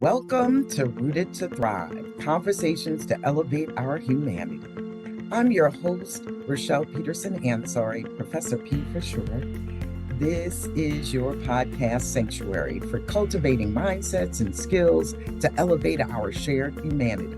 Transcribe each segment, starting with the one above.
Welcome to Rooted to Thrive, conversations to elevate our humanity. I'm your host, Rochelle Peterson-Ansari, Professor P for short. This is your podcast sanctuary for cultivating mindsets and skills to elevate our shared humanity.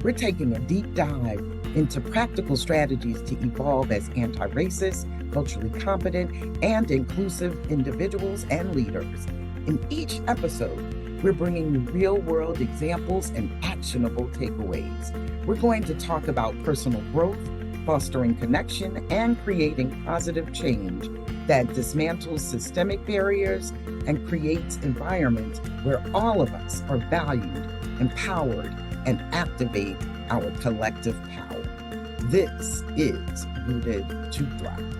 We're taking a deep dive into practical strategies to evolve as anti-racist, culturally competent, and inclusive individuals and leaders. In each episode, we're bringing you real-world examples and actionable takeaways. We're going to talk about personal growth, fostering connection, and creating positive change that dismantles systemic barriers and creates environments where all of us are valued, empowered, and activate our collective power. This is Rooted to Thrive.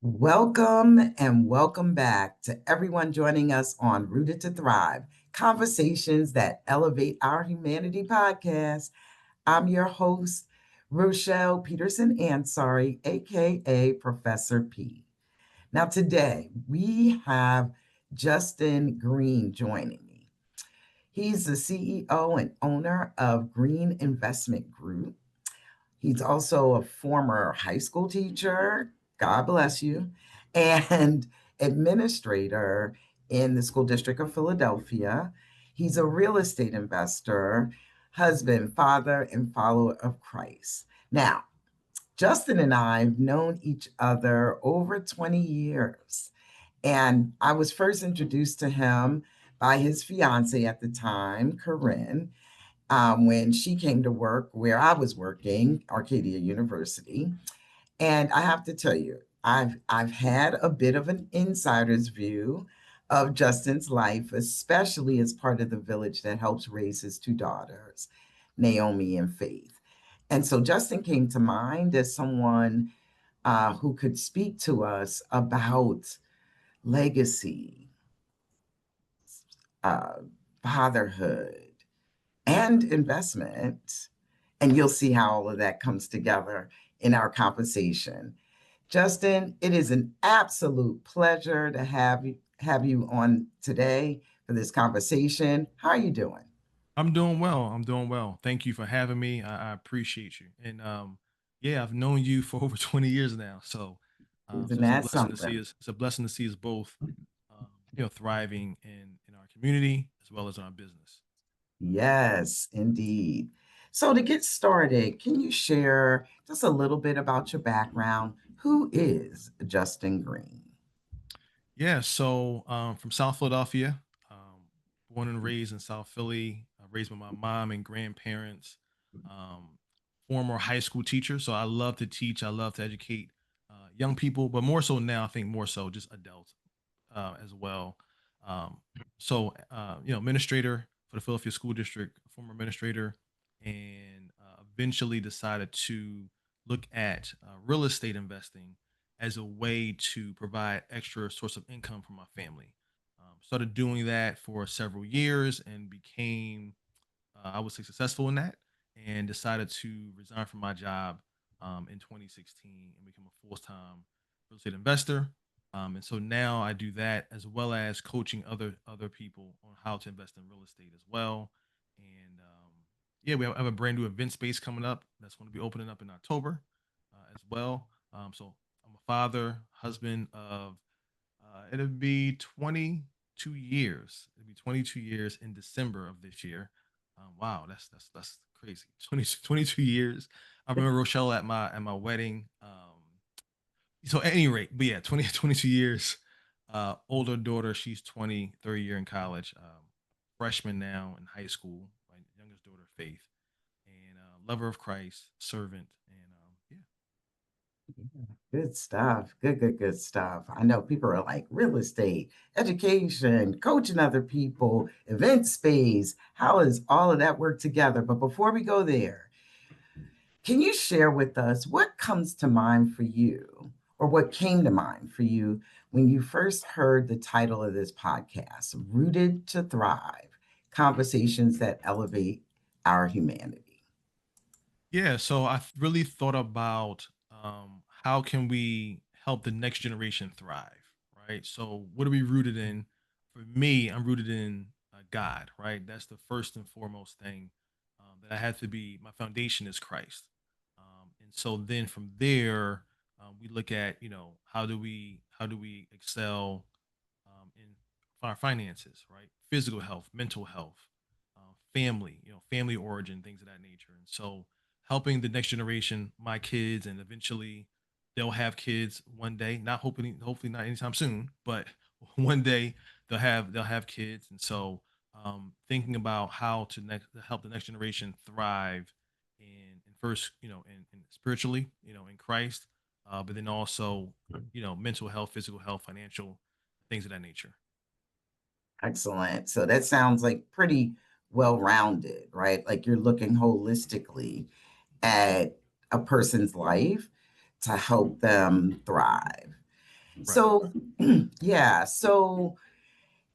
Welcome and welcome back to everyone joining us on Rooted to Thrive, conversations that elevate our humanity podcast. I'm your host, Rochelle Peterson-Ansari, aka Professor P. Now, today we have Justin Green joining me. He's the CEO and owner of Green Investment Group. He's also a former high school teacher, God bless you, and administrator in the School District of Philadelphia. He's a real estate investor, husband, father, and follower of Christ. Now, Justin and I have known each other over 20 years. And I was first introduced to him by his fiance at the time, Corinne, when she came to work where I was working, Arcadia University. And I have to tell you, I've had a bit of an insider's view of Justin's life, especially as part of the village that helps raise his two daughters, Naomi and Faith. And so Justin came to mind as someone who could speak to us about legacy, uh, fatherhood, and investment. And you'll see how all of that comes together in our conversation. Justin, it is an absolute pleasure to have you on today for this conversation. How are you doing? I'm doing well. I'm doing well. Thank you for having me. I appreciate you. And yeah, I've known you for over 20 years now. So Isn't it's a that blessing to something? see us. It's a blessing to see us both, thriving in our community as well as in our business. Yes, indeed. So, to get started, can you share just a little bit about your background? Who is Justin Green? Yeah. So from South Philadelphia, born and raised in South Philly, raised by my mom and grandparents. Um, Former high school teacher, so I love to teach. I love to educate young people, but more so now, I think more so just adults as well. Um, Administrator for the Philadelphia School District, former administrator, and eventually decided to look at real estate investing as a way to provide extra source of income for my family. Started doing that for several years and became, I would say, successful in that, and decided to resign from my job in 2016 and become a full-time real estate investor. And so now I do that as well as coaching other people on how to invest in real estate as well. And yeah, we have a brand new event space coming up that's going to be opening up in October as well. So I'm a father, husband of it'll be 22 years. It'll be 22 years in December of this year. Wow, that's crazy. 22 years. I remember Rochelle at my wedding. So at any rate, but yeah, 22 years. Older daughter, she's 20, third year in college. Freshman now in high school. My youngest daughter, Faith, and lover of Christ, servant, and yeah. Good stuff. Good stuff. I know people are like real estate, education, coaching other people, event space. How does all of that work together? But before we go there, can you share with us what comes to mind for you or what came to mind for you when you first heard the title of this podcast, Rooted to Thrive, Conversations that Elevate Our Humanity? Yeah, so I really thought about how can we help the next generation thrive, right? So, what are we rooted in? For me, I'm rooted in God, right? That's the first and foremost thing that I have to be. My foundation is Christ, and so then from there, we look at how do we excel in our finances, right? Physical health, mental health, family, family origin, things of that nature. And so helping the next generation, my kids, and eventually they'll have kids one day, not hopefully not anytime soon, but one day they'll have kids. And so thinking about how to help the next generation thrive in first, in spiritually, in Christ, but then also, mental health, physical health, financial things of that nature. Excellent. So that sounds like pretty well rounded, right? Like you're looking holistically at a person's life to help them thrive. Right. So, yeah. So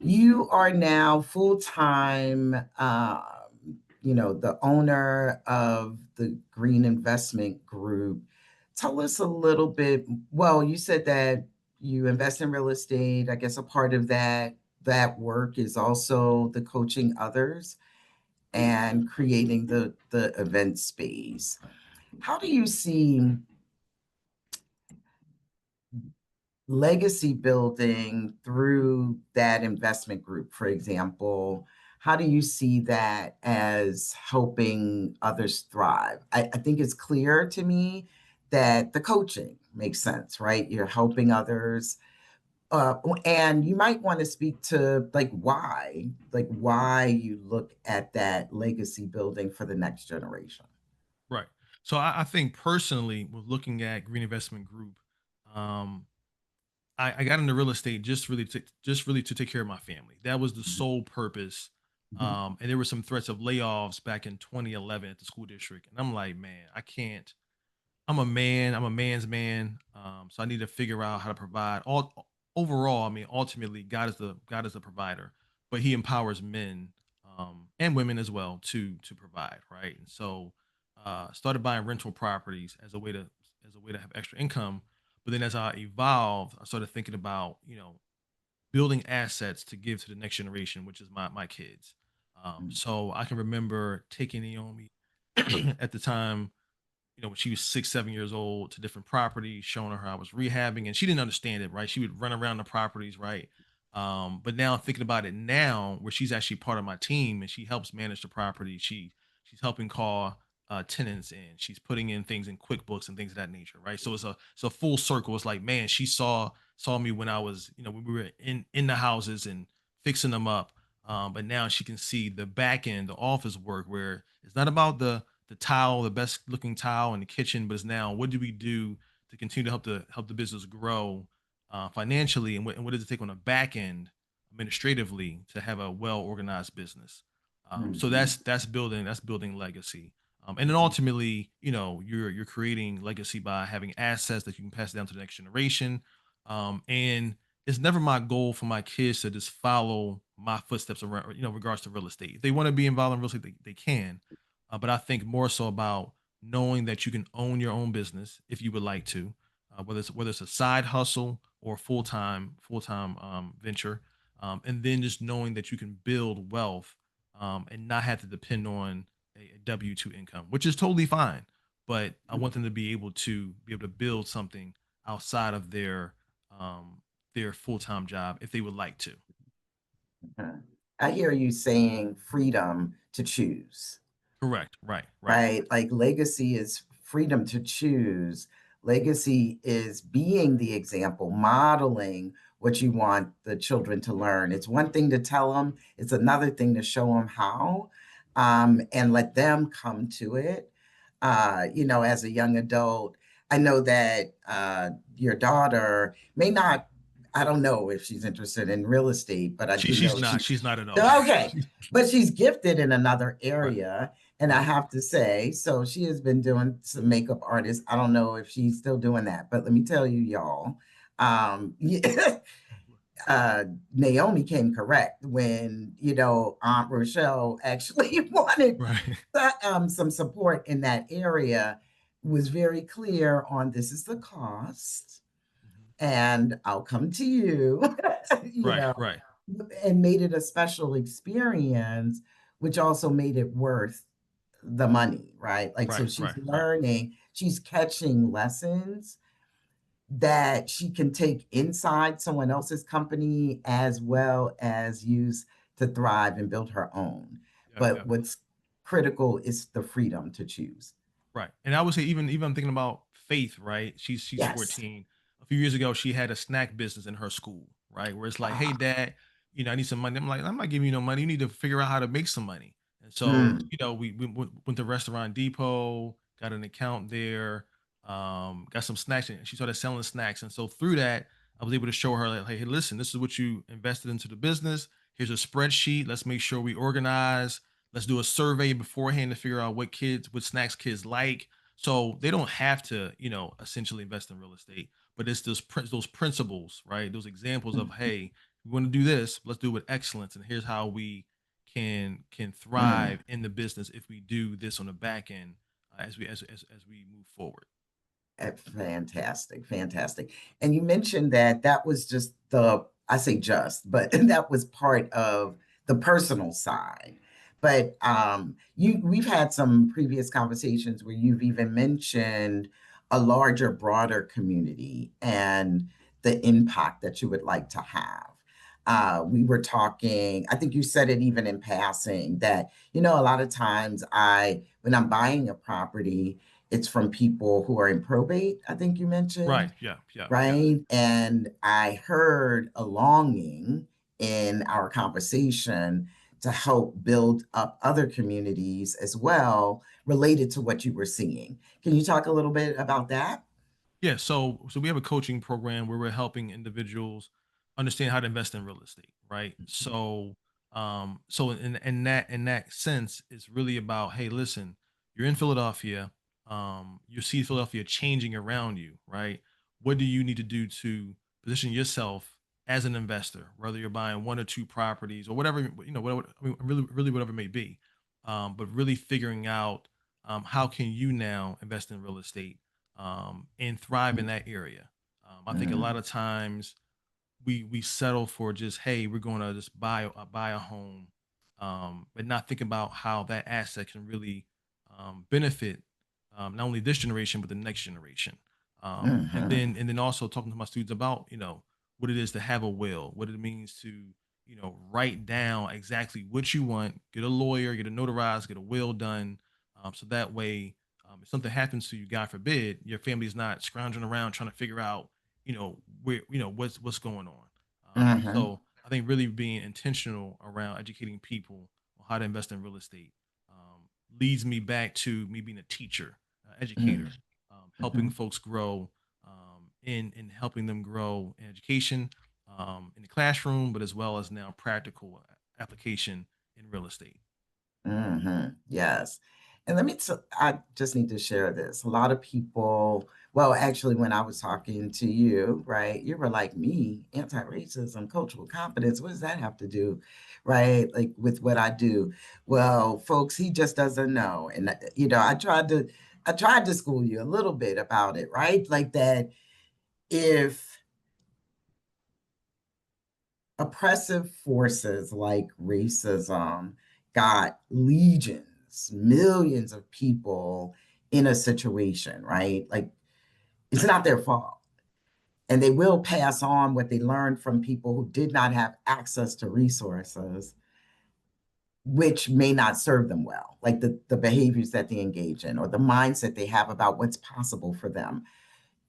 you are now full time, the owner of the Green Investment Group. Tell us a little bit. Well, you said that you invest in real estate. I guess a part of that work is also the coaching others and creating the event space. How do you see legacy building through that investment group, for example? How do you see that as helping others thrive? I think it's clear to me that the coaching makes sense, right? You're helping others. And you might want to speak to like why you look at that legacy building for the next generation. Right. So I think personally, with looking at Green Investment Group, um, I got into real estate just really to take care of my family. That was the sole purpose. Mhm. And there were some threats of layoffs back in 2011 at the school district, and I'm like, man, I can't. I'm a man. I'm a man's man. So I need to figure out how to provide. Overall, I mean, ultimately, God is the provider, but He empowers men and women as well to provide, right? And so, started buying rental properties as a way to have extra income. But then, as I evolved, I started thinking about building assets to give to the next generation, which is my kids. So I can remember taking Naomi at the time, when she was 6, 7 years old, to different properties, showing her how I was rehabbing, and she didn't understand it, right? She would run around the properties, right? But now thinking about it now, where she's actually part of my team and she helps manage the property, she's helping call tenants in, she's putting in things in QuickBooks and things of that nature, right? So it's a full circle. It's like, man, she saw me when I was, when we were in the houses and fixing them up. But now she can see the back end, the office work, where it's not about the tile, the best looking tile in the kitchen, but it's now, what do we do to continue to help the business grow financially, and what does it take on the back end administratively to have a well organized business? So Mhm. that's building legacy, and then ultimately, you're creating legacy by having assets that you can pass down to the next generation, and it's never my goal for my kids to just follow my footsteps around, regards to real estate. If they want to be involved in real estate, they can, but I think more so about knowing that you can own your own business if you would like to, whether it's a side hustle or full time venture, and then just knowing that you can build wealth, and not have to depend on a W-2 income, which is totally fine. But I want them to be able to build something outside of their full time job if they would like to. Mhm. I hear you saying freedom to choose. Correct. Right. Right. Right? Like legacy is freedom to choose. Legacy is being the example, modeling what you want the children to learn. It's one thing to tell them, it's another thing to show them how, and let them come to it. As a young adult, I know that your daughter may not, I don't know if she's interested in real estate, but I She do she's know not. She's not at all. okay, but she's gifted in another Right. area. And I Right. have to say, so she has been doing some makeup artist. I don't know if she's still doing that, but let me tell you, y'all, yeah, uh, Naomi came correct when, Aunt Rochelle actually wanted Right. some support in that area, was very clear on this is the cost. and I'll come to you, you Right, know, right, and made it a special experience, which also made it worth the money, right? Like, so right, she's right, right. learning, she's catching lessons that she can take inside someone else's company as well as use to thrive and build her own. Yep, But yep. what's critical is the freedom to choose. Right. And I would say even I'm thinking about Faith, right? She's Yes. 14. A few years ago, she had a snack business in her school, right? Where it's like, hey, Ah, dad, I need some money. I'm like, I'm not giving you no money. You need to figure out how to make some money. And so, mm, we went to Restaurant Depot, got an account there, got some snacks, and she started selling snacks. And so through that, I was able to show her like, hey, listen, this is what you invested into the business. Here's a spreadsheet. Let's make sure we organize. Let's do a survey beforehand to figure out what snacks kids like. So they don't have to, essentially invest in real estate, but it's those principles, right? Those examples of, mm, hey, we want to do this, let's do it with excellence, and here's how we can mm. thrive in the business if we do this on the back end as we move forward. Fantastic, fantastic. And you mentioned that that was just I say just, but that was part of the personal side. But we've had some previous conversations where you've even mentioned a larger, broader community and the impact that you would like to have. We were talking, I think you said it even in passing, that, a lot of times when I'm buying a property, it's from people who are in probate, I think you Right. mentioned, Yeah. Yeah. Yeah. right? And I heard a longing in our conversation to help build up other communities as well related to what you were seeing. Can you talk a little bit about that? Yeah, so we have a coaching program where we're helping individuals understand how to invest in real estate, right? So in that sense, it's really about, hey, listen, you're in Philadelphia, you see Philadelphia changing around you, right? What do you need to do to position yourself as an investor, whether you're buying one or two properties or whatever, whatever, I mean, really whatever it may be, but really figuring out how can you now invest in real estate and thrive in that area. I think a Mm, lot of times we settle for just, hey, we're going to just buy a home, but not think about how that asset can really benefit not only this generation but the next generation. And mhm, then also talking to my students about what it is to have a will, what it means to write down exactly what you want, get a lawyer, get a notarized, get a will done, so that way. If something happens to you, God forbid, your family is not scrounging around trying to figure out where what's going on. mhm, So I think really being intentional around educating people on how to invest in real estate leads me back to me being a teacher, mm, educator, helping mhm, folks grow in helping them grow in education, in the classroom, but as well as now practical application in real estate. yes. And I just need to share this. A lot of people, well, actually, when I was talking to you, right, you were like me, anti-racism, cultural competence. What does that have to do, right? Like with what I do? Well, folks, he just doesn't know. And I tried to school you a little bit about it, right? Like that if oppressive forces like racism got legions, millions of people in a situation, right? Like it's not their fault. And they will pass on what they learned from people who did not have access to resources, which may not serve them well, like the behaviors that they engage in or the mindset they have about what's possible for them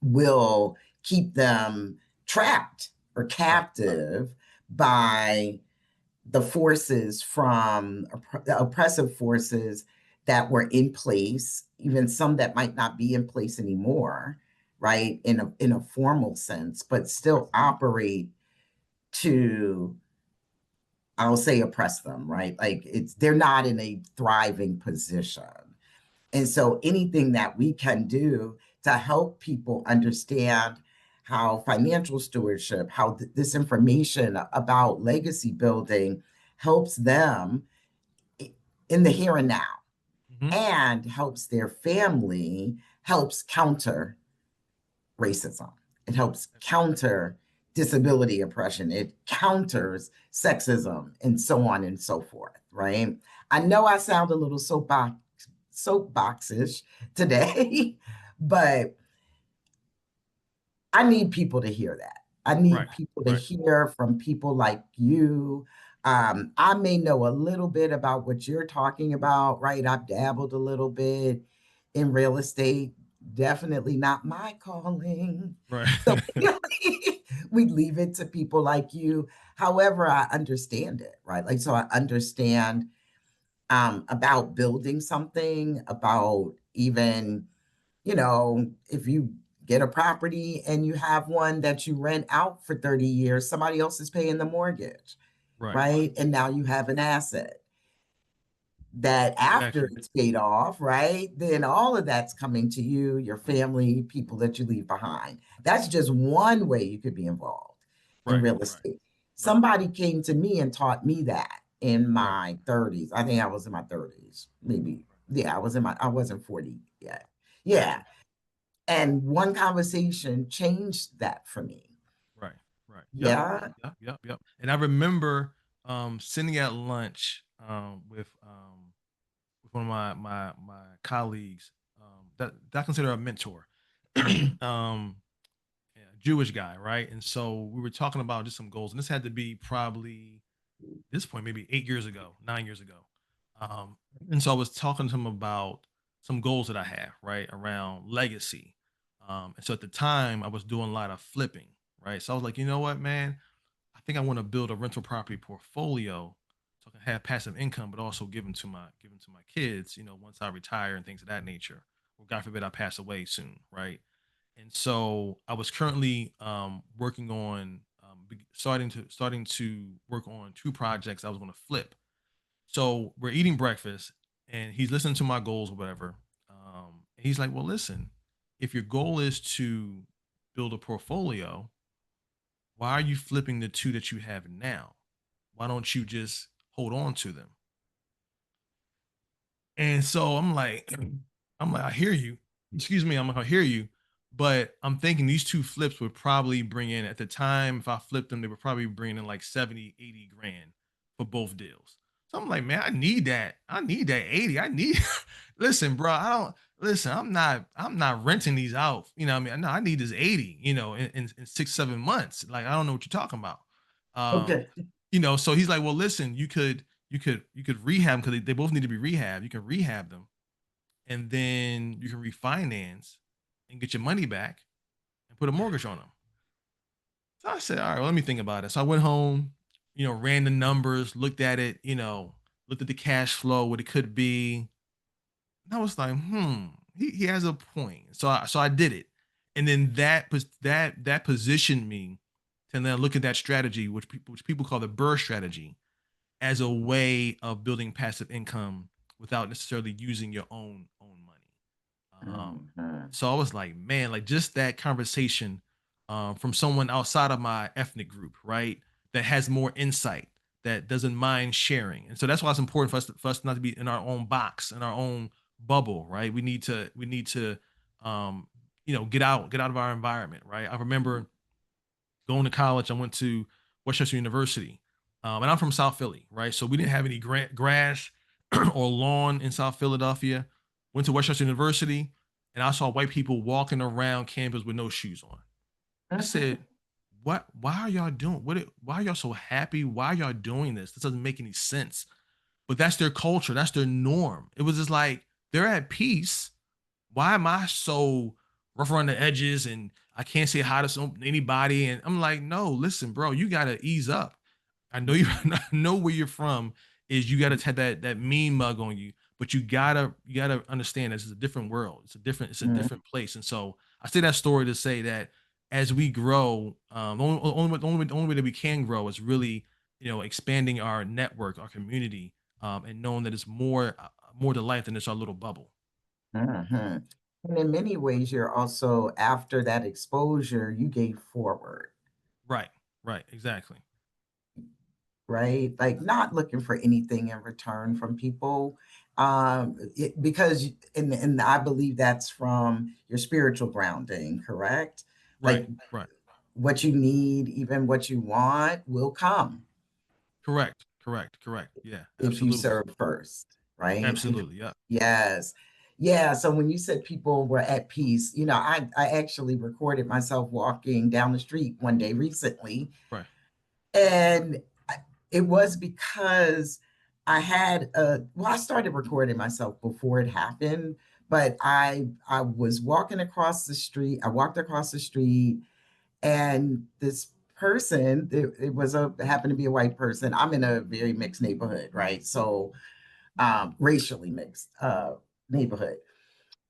will keep them trapped or Right. captive by the forces from the oppressive forces that were in place, even some that might not be in place anymore, right? In a formal sense, but still operate to, I'll say, oppress them, right? Like they're not in a thriving position. And so anything that we can do to help people understand how financial stewardship, how this information about legacy building helps them in the here and now Hmm. and helps their family, helps counter racism. It helps counter disability oppression. It counters sexism and so on and so forth, right? I know I sound a little soapboxish today, but I need people to hear that. I need Right. people to Right. hear from people like you. I may know a little bit about what you're talking about, right? I've dabbled a little bit in real estate, definitely not my calling. Right. So we leave it to people like you. However, I understand it, right? Like, so I understand about building something, about even if you get a property and you have one that you rent out for 30 years, somebody else is paying the mortgage, Right. right? And now you have an asset that after Exactly. it's paid off, right? Then all of that's coming to you, your family, people that you leave behind. That's just one way you could be involved in Right. real Right. estate. Right. Somebody came to me and taught me that in Right. my 30s. I think I was in my 30s, maybe. Yeah, I wasn't 40 yet. Gotcha. Yeah. And one conversation changed that for me. Right. Right. Yep. Yeah. Yep. Yep. Yep. And I remember sitting at lunch with one of my colleagues that I consider a mentor, yeah, Jewish guy, right? And so we were talking about just some goals, and this had to be probably this point maybe 8 years ago, 9 years ago. And so I was talking to him about some goals that I have, right, around legacy. And so at the time, I was doing a lot of flipping, right? So I was like, you know what, man, I think I want to build a rental property portfolio so I can have passive income, but also give them to my kids, once I retire and things of that nature. Or God forbid I pass away soon, right? And so I was currently working on starting to work on two projects I was going to flip. So we're eating breakfast, and he's listening to my goals or whatever. And he's like, "Well, listen, if your goal is to build a portfolio, why are you flipping the two that you have now? Why don't you just hold on to them?" And so I'm like, I hear you. Excuse me, I'm like, I hear you. But I'm thinking these two flips would probably bring in at the time, if I flipped them, they would probably bring in like 70, 80 grand for both deals. So I'm like, man, I need that. I need that 80. I need listen, bro. I don't listen, I'm not renting these out. You know what I mean? No, I need this 80, in 6, 7 months. Like, I don't know what you're talking about. Um, Okay. so he's like, well, listen, you could rehab because they both need to be rehab. You can rehab them, and then you can refinance and get your money back and put a mortgage on them. So I said, all right, well, let me think about it. So I went home, ran the numbers, looked at it, looked at the cash flow, what it could be. And I was like, he has a point. So I did it. And then that positioned me to then look at that strategy, which people call the BRRRR strategy, as a way of building passive income without necessarily using your own money. Mhm. So I was like, man, like just that conversation from someone outside of my ethnic group, right? That has more insight, that doesn't mind sharing. And so that's why it's important for us not to be in our own box, in our own bubble, right? We need to get out of our environment, right? I remember going to college. I went to Westchester University, and I'm from South Philly, right? So we didn't have any grass or lawn in South Philadelphia. Went to Westchester University, and I saw white people walking around campus with no shoes on. I said, "What? Why are y'all doing? Why are y'all so happy? Why are y'all doing this? This doesn't make any sense." But that's their culture. That's their norm. It was just like they're at peace. Why am I so rough around the edges and I can't say hi to anybody? And I'm like, no, listen, bro, you gotta ease up. I know you I know where you're from is you gotta have that mean mug on you, but you gotta understand this is a different world. It's a different place. And so I say that story to say that as we grow, the only way that we can grow is really, expanding our network, our community, and knowing that it's more to life than just our little bubble. Mhm. And in many ways, you're also, after that exposure, you gave forward, Right, right, exactly. right? Like not looking for anything in return from people. And I believe that's from your spiritual grounding, correct? Right. Like Right. what you need, even what you want, will come Correct. Correct. Correct. Yeah. if you Absolutely. serve first, right? Absolutely. Yeah. Yes. Yeah. So when you said people were at peace, I actually recorded myself walking down the street one day recently. Right. And it was because I started recording myself before it happened, but I was walking across the street. I walked across the street and this person, it was happened to be a white person. I'm in a very mixed neighborhood, right? So racially mixed neighborhood.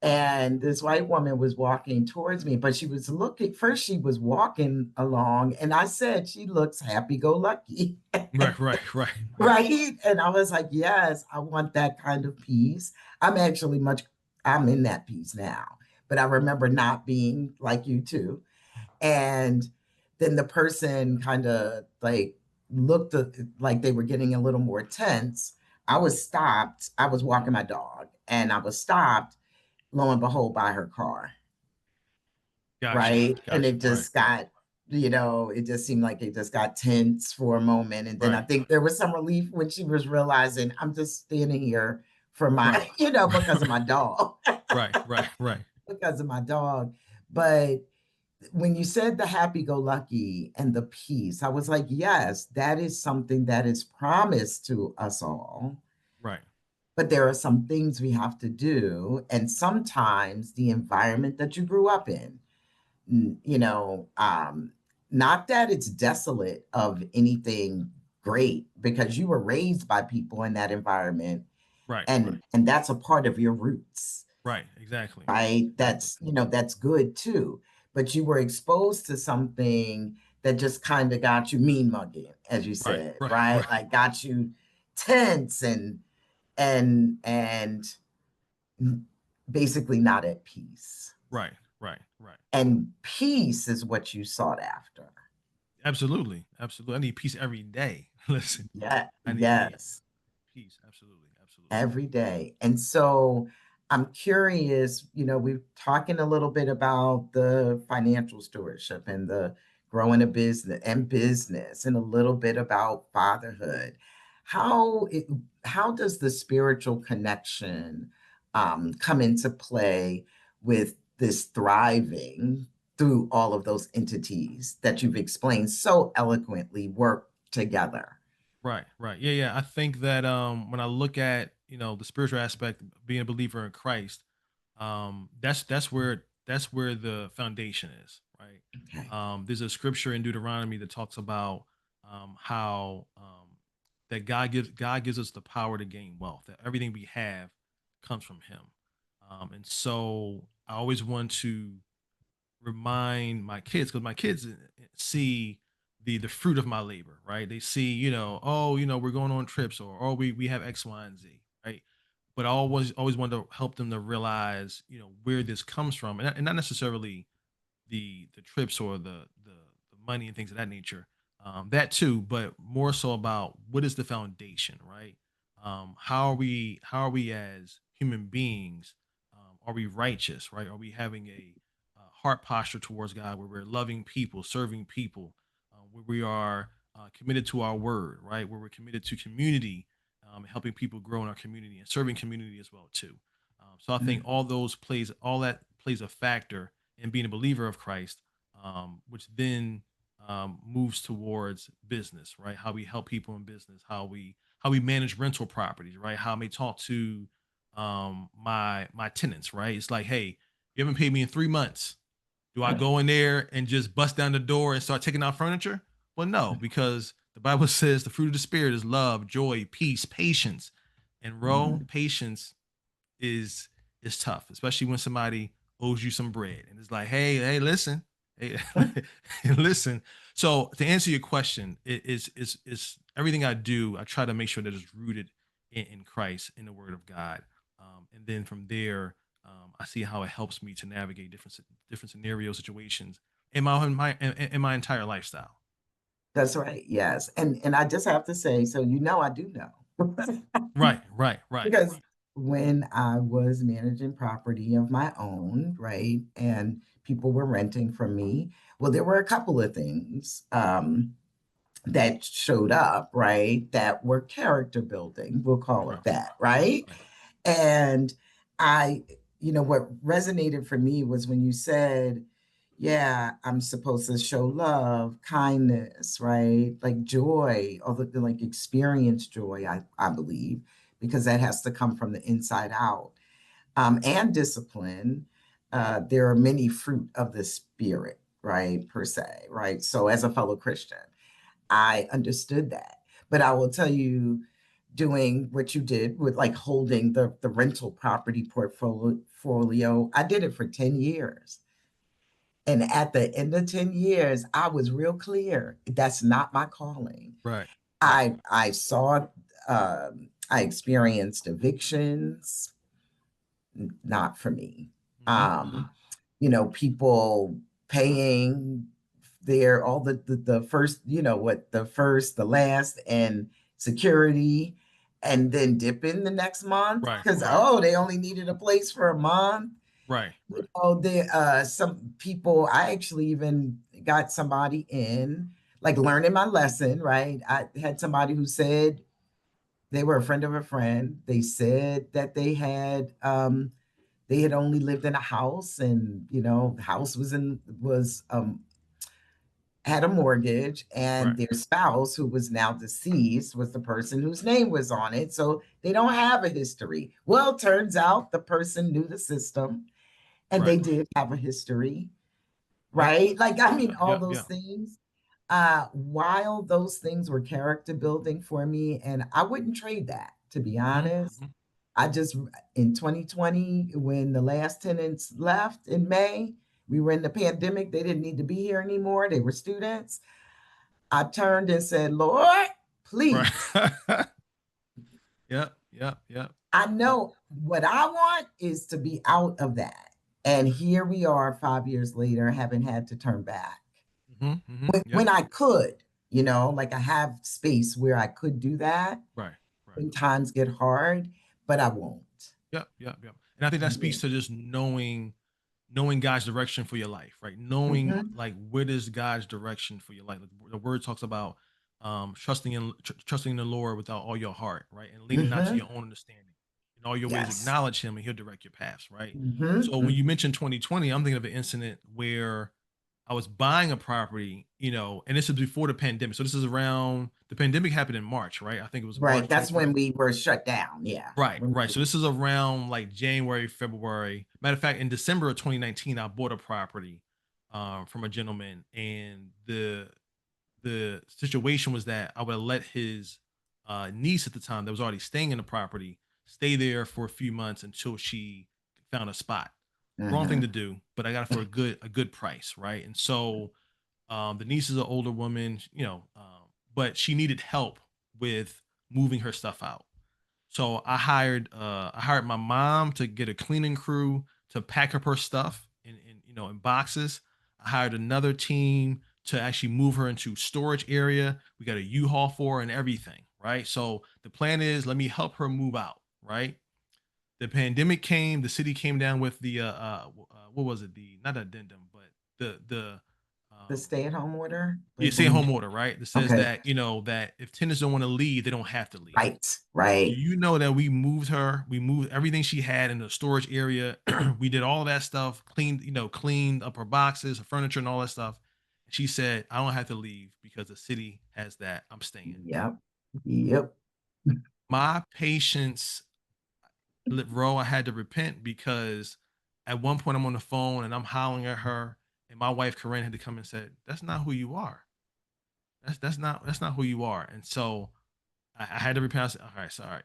And this white woman was walking towards me, but she was walking along, and I said, she looks happy go lucky. Right. Right. Right. Right. Right. And I was like, yes, I want that kind of peace. I'm actually I'm in that peace now. But I remember not being like you too. And then the person kind of like like they were getting a little more tense. I was stopped. I was walking my dog and I was stopped, lo and behold, by her car. Gotcha. Right. And Gotcha. it Right. just got, it just seemed like it just got tense for a moment. And then I Right. think there was some relief when she was realizing I'm just standing here for Right. my, because of my dog, Right. Right. Right. because of my dog. But when you said the happy go lucky and the peace, I was like, yes, that is something that is promised to us all. Right. But there are some things we have to do. And sometimes the environment that you grew up in, you know, not that it's desolate of anything great, because you were raised by people in that environment, Right. Right. and that's a part of your roots, Right. Exactly. right? Exactly. That's good too. But you were exposed to something that just kind of got you mean mugging, as you Right. said, Right. right? Right. Like got you tense and basically not at peace. Right. Right. Right. And peace is what you sought after. Absolutely. Absolutely. I need peace every day. Listen, Yeah, I need peace. yes, Peace. Absolutely. Absolutely. every day. And so I'm curious, we're talking a little bit about the financial stewardship and the growing a business and a little bit about fatherhood. How it, how does the spiritual connection come into play with this thriving through all of those entities that you've explained so eloquently work together? Right, right. Yeah, yeah. I think that when I look at, the spiritual aspect, being a believer in Christ, that's where the foundation is, right? Okay. There's a scripture in Deuteronomy that talks about how that God gives us the power to gain wealth, that everything we have comes from him. And so I always want to remind my kids, because my kids see the fruit of my labor, right? They see, oh, we're going on trips, or oh, we have X, Y, and Z, right? But I always want to help them to realize, where this comes from, and not necessarily the trips or the money and things of that nature. That too, but more so about what is the foundation, right? How are we as human beings? Are we righteous, right? Are we having a heart posture towards God, where we're loving people, serving people, where we are committed to our word, right? Where we're committed to community, helping people grow in our community and serving community as well too. So I think all that plays a factor in being a believer of Christ, which then moves towards business, right? How we help people in business, how we manage rental properties, right? How I may talk to my tenants, right? It's like, hey, you haven't paid me in 3 months. Do I go in there and just bust down the door and start taking out furniture? Well, no, because the Bible says the fruit of the spirit is love, joy, peace, patience, and patience is is tough, especially when somebody owes you some bread and it's like, hey, listen, hey, listen. So to answer your question, it is everything I do. I try to make sure that it's rooted in Christ, in the Word of God, and then from there, I see how it helps me to navigate different scenario situations in my entire lifestyle. That's right. Yes. And I just have to say, so I do know. Right, right, right, Because when I was managing property of my own, right, and people were renting from me. Well, there were a couple of things that showed up, right, that were character building, we'll call Right. it that, right? Right. And I, what resonated for me was when you said, yeah, I'm supposed to show love, kindness, right? Like joy, or like experience joy, I believe, because that has to come from the inside out. And discipline. There are many fruit of the spirit, right, per se, right? So as a fellow Christian, I understood that. But I will tell you, doing what you did with like holding the rental property portfolio, I did it for 10 years. And at the end of 10 years, I was real clear that's not my calling. Right. Right. I saw, I experienced evictions, not for me. Hmm. Um, people paying their all the first, the first, the last, and security, and then dipping the next month Right. because Right. they only needed a place for a month. Right. Right. There some people, I actually even got somebody in, like learning my lesson, right? I had somebody who said they were a friend of a friend. They said that they had only lived in a house, and the house was had a mortgage, and Right. their spouse, who was now deceased, was the person whose name was on it, so they don't have a history. Well, turns out the person knew the system, and Right. they did have a history, Yep. right? Like, I mean, all Yep. those Yep. things. While those things were character building for me, and I wouldn't trade that, to be Hmm. honest. Hmm. I just, in 2020, when the last tenants left in May, we were in the pandemic. They didn't need to be here anymore. They were students. I turned and said, Lord, Right. please, Yep. Yep. Yep. I Yep. know what I want is to be out of that. And here we are 5 years later, having had to turn back. Hmm. Hmm. When Yep. I could, like I have space where I could do that Right. Right. when times get hard, but I won't. Yep. Yep. Yep. And I think that speaks to just knowing God's direction for your life, right? Knowing Mm-hmm. like what is God's direction for your life. Like, the word talks about trusting in the Lord with all your heart, right? And leaning not to Mm-hmm. your own understanding. In all your ways, Yes. acknowledge Him, and He'll direct your paths, right? So when Mm-hmm. you mentioned 2020, I'm thinking of an incident where I was buying a property, and this is before the pandemic. So this is around the pandemic happened in March, right? I think it was Right. March That's when 2020. we were shut down. Yeah. Right, right. So this is around like January, February. Matter of fact, in December of 2019, I bought a property from a gentleman, and the situation was that I would have let his niece at the time that was already staying in the property stay there for a few months until she found a spot. Wrong thing Mm-hmm. to do, but I got it for a good price, right? And so the niece is an older woman, but she needed help with moving her stuff out. So I hired my mom to get a cleaning crew to pack up her stuff in boxes. I hired another team to actually move her into storage area. We got a U-Haul for her and everything, right? So the plan is let me help her move out, right? The pandemic came, the city came down with the what was it? The not addendum, but the The um stay-at-home order, yeah, like stay when at you. home order, right? That says Okay. that if tenants don't want to leave, they don't have to leave. Right. Do Right. you know that we moved everything she had in the storage area? We did all that stuff, cleaned up her boxes, her furniture, and all that stuff. She said, I don't have to leave because the city has that. I'm staying. Yep. Yep. My patience, bro, I had to repent because at one point I'm on the phone and I'm hollering at her, and my wife Corinne had to come and said, "That's not who you are. That's not who you are." And so I had to repent. I said, all right, sorry,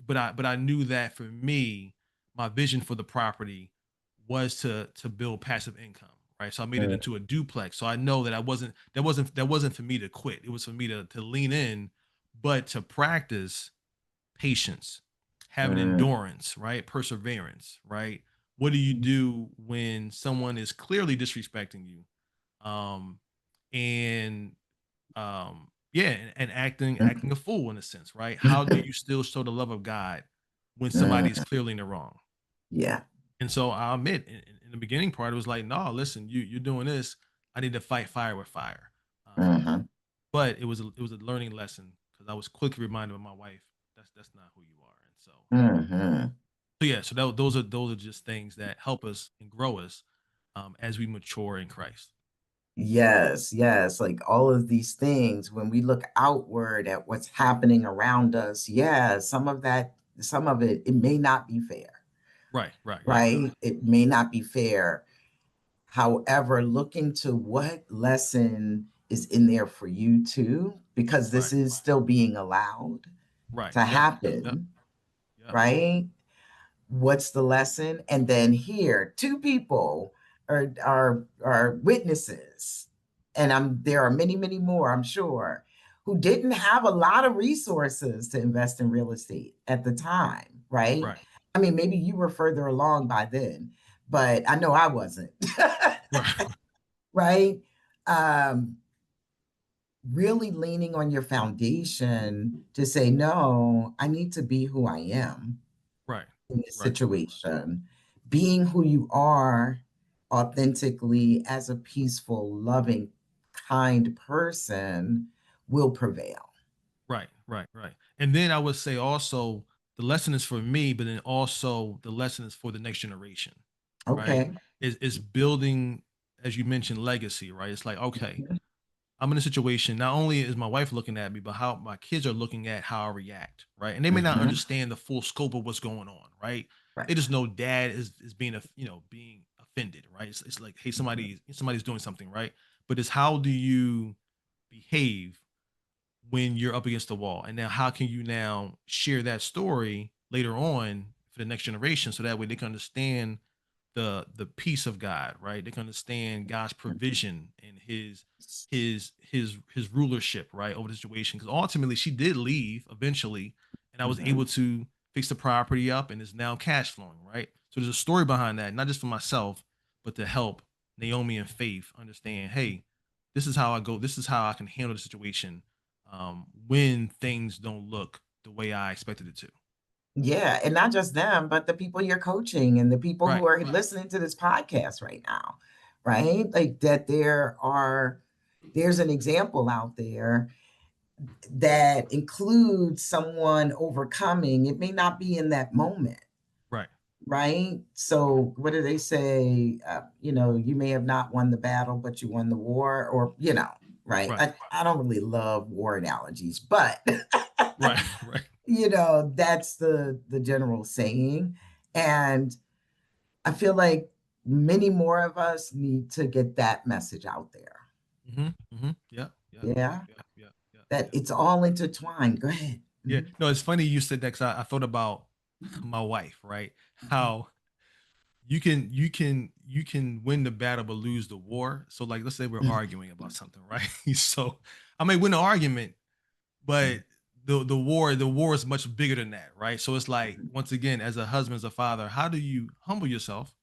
but I knew that for me, my vision for the property was to build passive income, right? So I made it Mm, into a duplex. So I know that I wasn't that wasn't for me to quit. It was for me to lean in, but to practice patience, having mm, endurance, right? Perseverance, right? What do you do when someone is clearly disrespecting you? Um, and yeah, and acting a fool in a sense, right? How do you still show the love of God when somebody is mm, clearly in the wrong? yeah. And so I'll admit, in the beginning part, it was like, no, listen, you're doing this. I need to fight fire with fire. Um, Mm-hmm. but it was a learning lesson because I was quickly reminded of my wife that's not who you are. And Mm-hmm. yeah, so those are just things that help us and grow us as we mature in Christ. Yes, yes. Like all of these things, when we look outward at what's happening around us, yeah, some of it, it may not be fair, Right, right, yeah, right? It may not be fair. However, look into what lesson is in there for you too, because right, this is still being allowed right, to yep, yep, yep, happen, yep, right? What's the lesson? And then here, two people are witnesses, and there are many, many more, I'm sure, who didn't have a lot of resources to invest in real estate at the time, right? right, I mean, maybe you were further along by then, but I know I wasn't. right, Right? Um, really leaning on your foundation to say, no, I need to be who I am right, in this right, situation. Being who you are authentically as a peaceful, loving, kind person will prevail. right, right, right. And then I would say also the lesson is for me, but then also the lesson is for the next generation, right? Okay. Is building, as you mentioned, legacy, right? It's like, okay, Mhm. I'm in a situation, not only is my wife looking at me, but how my kids are looking at how I react, right? And they may not Mhm. understand the full scope of what's going on, right? Right. They just know dad is being being offended, right? It's like, hey, somebody's doing something, right? But it's how do you behave when you're up against the wall, and now how can you now share that story later on for the next generation, so that way they can understand the peace of God, right? They can understand God's provision and his rulership, right, over the situation. Because ultimately, she did leave eventually, and I was able Mhm. to fix the property up, and is now cash flowing, right? So there's a story behind that, not just for myself, but to help Naomi and Faith understand, hey, this is how I go. This is how I can handle the situation when things don't look the way I expected it to. Yeah, and not just them, but the people you're coaching and the people Right, who are listening to this podcast right now, right? Like that there's an example out there that includes someone overcoming. It may not be in that moment, right, right? So, what do they say? You may have not won the battle, but you won the war, or, right? right, I don't really love war analogies, but, right, right. that's the general saying. And I feel like many more of us need to get that message out there. Yeah, yeah, yeah, Yeah, yeah, yeah, yeah, that yeah. it's all intertwined. Go ahead. Yeah. Mhm. No, it's funny you said that because I thought about my wife, right? How you can win the battle but lose the war. So like, let's say we're Mhm. arguing about something, right? So I may win the argument, but the war is much bigger than that, right? So it's like, once again, as a husband, as a father, how do you humble yourself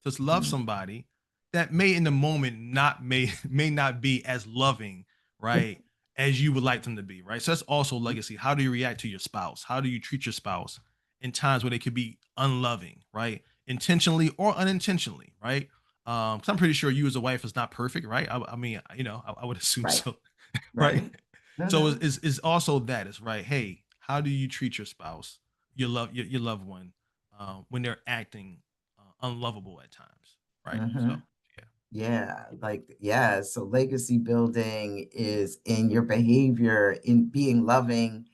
to love Mhm. somebody that may in the moment not may may not be as loving, right, as you would like them to be, right? So that's also legacy. How do you react to your spouse? How do you treat your spouse in times where they could be unloving, right, intentionally or unintentionally, right? Because I'm pretty sure you as a wife is not perfect, right? I mean, I would assume Right, so. Right? right. So Mhm. is also that is right. Hey, how do you treat your spouse, your loved one, when they're acting unlovable at times, right? So Mhm. yeah, Yeah, like, yeah. So legacy building is in your behavior, in being loving.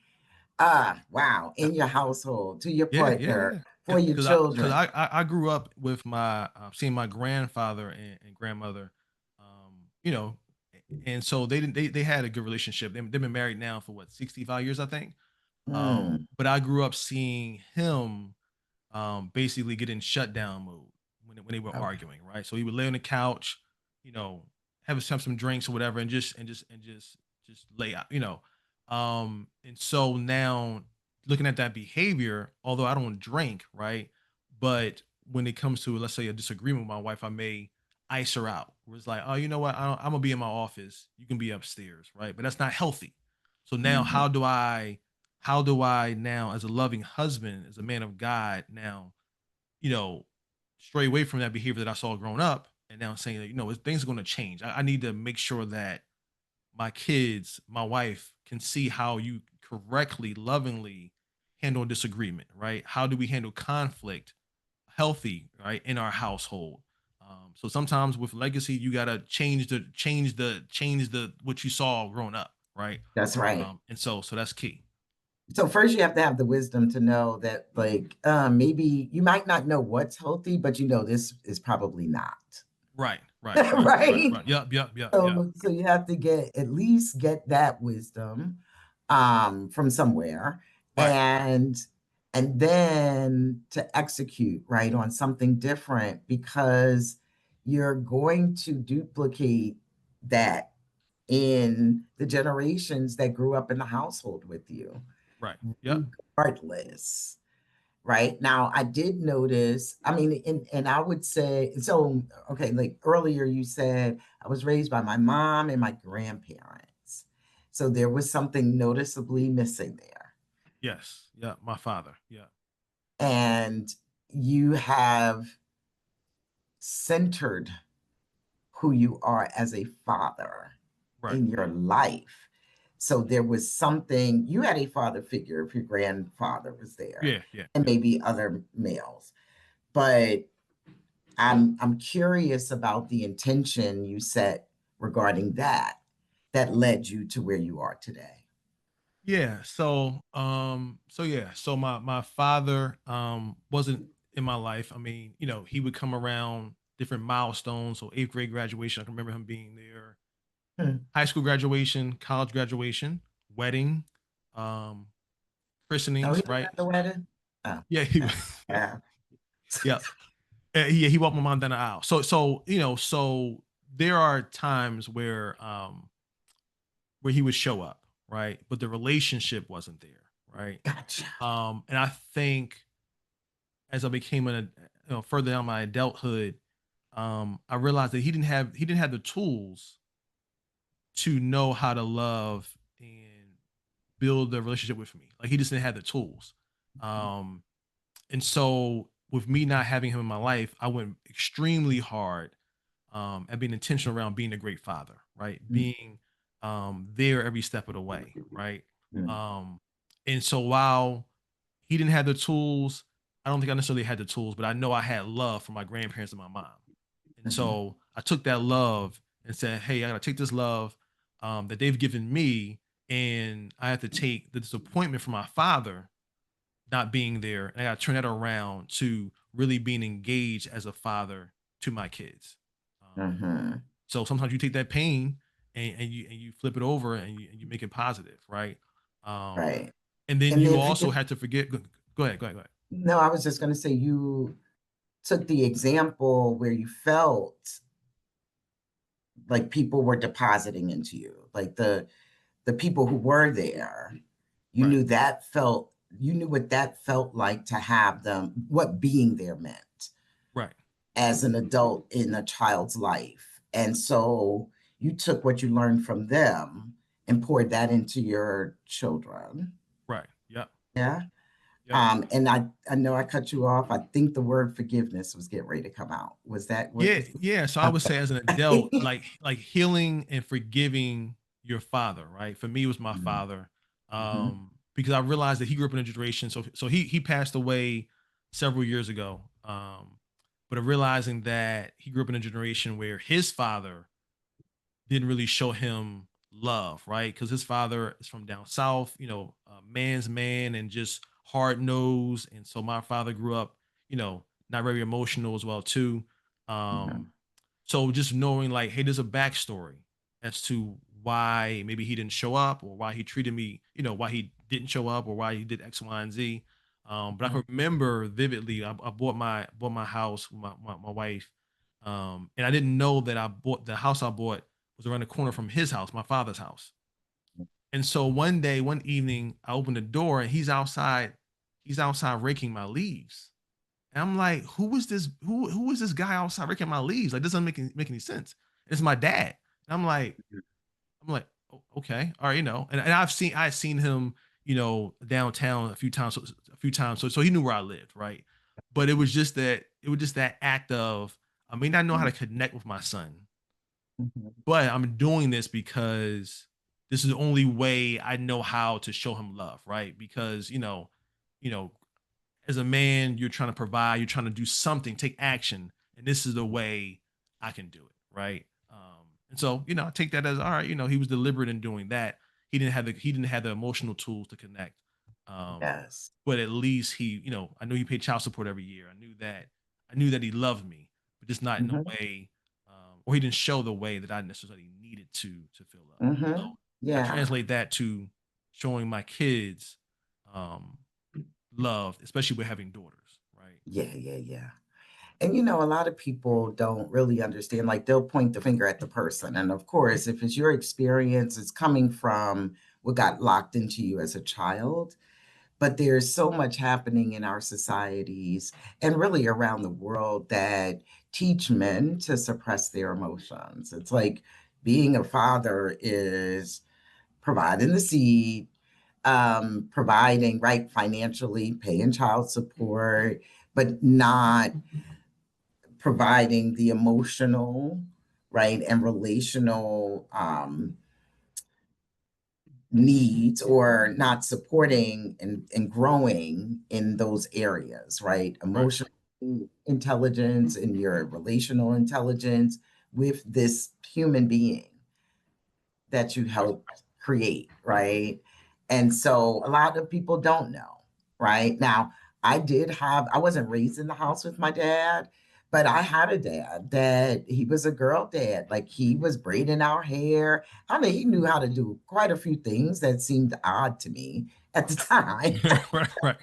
Ah, wow. yeah, In your household, to your yeah, yeah, partner, yeah. for your Because children. I grew up with my seeing my grandfather and grandmother, you know, and so they had a good relationship. They've been married now for what, 65 years, I think. Mm, But I grew up seeing him basically get in shutdown mode when they were okay. arguing, right? So he would lay on the couch, you know, have some drinks or whatever, and just lay out, And so now, looking at that behavior, although I don't drink, right? But when it comes to, let's say, a disagreement with my wife, I may ice her out. Where it's like, oh, you know what? I'm gonna be in my office. You can be upstairs, right? But that's not healthy. So now, Mhm. how do I now, as a loving husband, as a man of God, now, you know, stray away from that behavior that I saw growing up, and now saying that things are going to change. I need to make sure that my kids, my wife can see how you correctly, lovingly handle disagreement, right? How do we handle conflict healthy, right, in our household? So sometimes with legacy, you gotta change the what you saw growing up, right? That's right. And so that's key. So first you have to have the wisdom to know that like maybe you might not know what's healthy, but you know this is probably not. Right, right, right, right, Right? right. Yep, yep, yep, yep. So you have to get at least get that wisdom from somewhere, Right, and then to execute right on something different, because you're going to duplicate that in the generations that grew up in the household with you, right. Yep, regardless. Right now, I did notice, I mean, and I would say, so, okay, like earlier you said, I was raised by my mom and my grandparents. So there was something noticeably missing there. yes, yeah. My father, yeah. And you have centered who you are as a father Right. in your life. So there was something, you had a father figure if your grandfather was there, Yeah, yeah, and yeah. maybe other males. But I'm curious about the intention you set regarding that led you to where you are today. Yeah. So my father wasn't in my life. I mean, he would come around different milestones. So eighth grade graduation, I can remember him being there. Hmm. High school graduation, college graduation, wedding, um, Oh, he christenings, was right? at the wedding? Oh, Yeah, he okay. was. Yeah. Yeah. Yeah, he walked my mom down the aisle. So there are times where he would show up, right? But the relationship wasn't there, right? Gotcha. And I think as I became further down my adulthood, I realized that he didn't have the tools to know how to love and build a relationship with me. Like he just didn't have the tools. Um, and so with me not having him in my life, I went extremely hard and being intentional around being a great father, right? Being there every step of the way, right? Mhm. Um, and so while he didn't have the tools, I don't think I necessarily had the tools, but I know I had love for my grandparents and my mom. And Mhm. so I took that love and said, hey, I gotta take this love that they've given me, and I have to take the disappointment from my father not being there, and I gotta turn that around to really being engaged as a father to my kids. Um, Mhm. so sometimes you take that pain and you flip it over and you make it positive, right? Um, Right. and then And you then also forget, had to forget. Go ahead, go ahead, go ahead. no, I was just going to say you took the example where you felt like people were depositing into you, like the people who were there, you Right, knew that felt, you knew what that felt like to have them, what being there meant right, as an adult in a child's life. And so you took what you learned from them and poured that into your children. right. Yep, Yeah. yep. And I know I cut you off. I think the word forgiveness was getting ready to come out. Was that what Yeah, was? yeah. So I would say as an adult, Okay. like healing and forgiving your father, right? For me, it was my Mhm. father, Mhm. because I realized that he grew up in a generation. So he passed away several years ago. But realizing that he grew up in a generation where his father didn't really show him love, right? Because his father is from down south, man's man and just hard nosed. And so my father grew up, not very emotional as well too. Mhm. Um, so just knowing like, hey, there's a backstory as to why maybe he didn't show up or why he treated me, why he didn't show up or why he did X, Y, and Z. But I can remember vividly, I bought my house with my wife. And I didn't know that the house I bought was around the corner from his house, my father's house. And so one evening, I opened the door and he's outside raking my leaves. And I'm like, who is this? Who is this guy outside raking my leaves? Like, this doesn't make any sense. It's my dad. And I'm like, okay, all right, and I had seen him, downtown a few times, so he knew where I lived, right? But it was just that it was just that act of, I may not know how Mm, to connect with my son, mhm. but I'm doing this because this is the only way I know how to show him love, right? Because you know, as a man, you're trying to provide, you're trying to do something, take action, and this is the way I can do it, right? And so, I take that as all right. He was deliberate in doing that. He didn't have the emotional tools to connect. Um, Yes. but at least I know he paid child support every year. I knew that he loved me, but just not in a Hmm. way, or he didn't show the way that I necessarily needed to feel love. So Hmm. I Yeah. translate that to showing my kids um, love, especially with having daughters, right? Yeah. Yeah. Yeah. And a lot of people don't really understand, like they'll point the finger at the person. And of course, if it's your experience, it's coming from what got locked into you as a child. But there's so much happening in our societies and really around the world that teach men to suppress their emotions. It's like being a father is providing the seed, providing, right, financially, paying child support, but not providing the emotional, right, and relational needs, or not supporting and growing in those areas, right? Right. Emotional intelligence and your relational intelligence with this human being that you Right. helped create, right? And so a lot of people don't know, right? Now, I wasn't raised in the house with my dad, but I had a dad that he was a girl dad. Like he was braiding our hair. I mean, he knew how to do quite a few things that seemed odd to me at the time. Right. Right.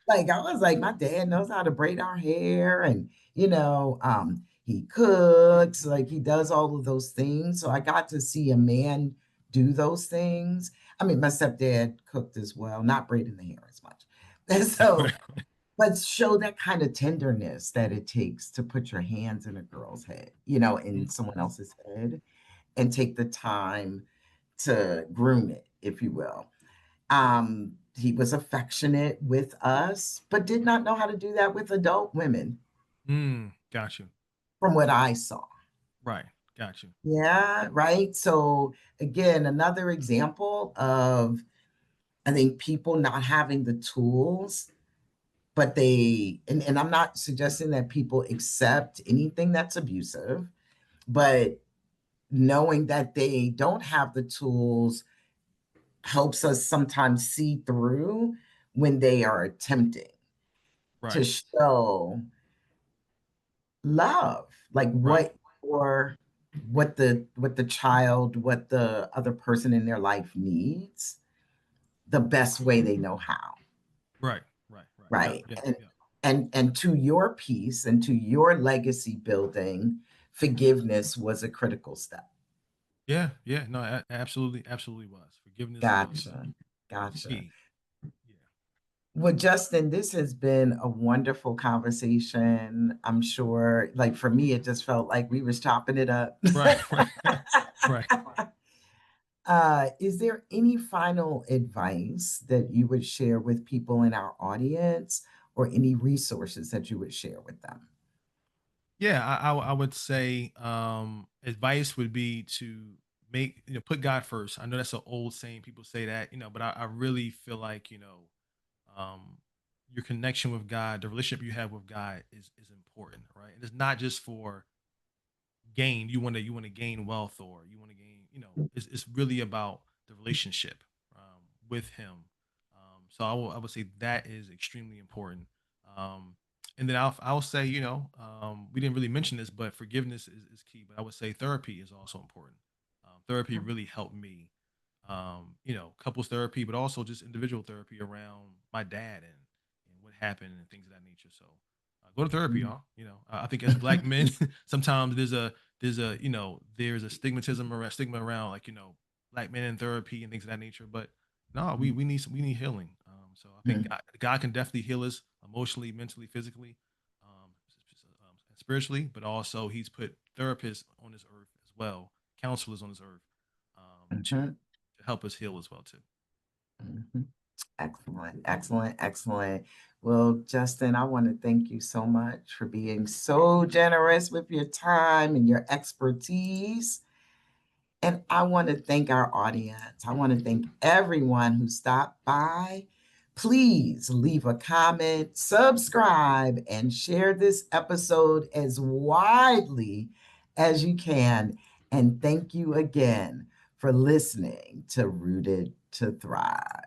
Like I was like, my dad knows how to braid our hair, and he cooks, like he does all of those things. So I got to see a man do those things. I mean, my stepdad cooked as well, not braiding the hair as much. And so, Right. but show that kind of tenderness that it takes to put your hands in a girl's head, in Mm. someone else's head, and take the time to groom it, if you will. He was affectionate with us, but did not know how to do that with adult women, Got you. from what I saw. Right. Got you. Yeah, right. So, again, another example of, I think, people not having the tools, but and I'm not suggesting that people accept anything that's abusive, but knowing that they don't have the tools helps us sometimes see through when they are attempting to Right. show love, like Right. what the child, what the other person in their life needs, the best way they know how, Right. Right. Right. Yeah. right? Yeah. and Yeah. and to your piece and to your legacy building, forgiveness was a critical step. Yeah. Yeah. No, absolutely, absolutely was. Forgiveness was Gotcha. Gotcha. key. Yeah. Well, Justin, this has been a wonderful conversation. I'm sure, like for me, it just felt like we was chopping it up. Right. Right. Right. Is there any final advice that you would share with people in our audience, or any resources that you would share with them? Yeah. I would say advice would be to put God first. I know that's an old saying. People say that, but I really feel like, um, your connection with God, the relationship you have with God is important, right? And it's not just for gain. You want to gain wealth, or you want to gain. It's really about the relationship with Him. So I would say that is extremely important. Um, and then I'll say, we didn't really mention this, but forgiveness is key. But I would say therapy is also important. Therapy really helped me, couples therapy, but also just individual therapy around my dad and what happened and things of that nature. So go to therapy, Mhm. y'all. I think as black men, sometimes there's a stigma around, like, black men in therapy and things of that nature. But no, we need healing. So I think Mhm. God can definitely heal us emotionally, mentally, physically, spiritually, but also He's put therapists on this earth as well, counselors on this earth, to Mhm. help us heal as well too. Mhm. Excellent, excellent, excellent. Well, Justin, I want to thank you so much for being so generous with your time and your expertise. And I want to thank our audience. I want to thank everyone who stopped by. Please leave a comment, subscribe, and share this episode as widely as you can. And thank you again for listening to Rooted to Thrive.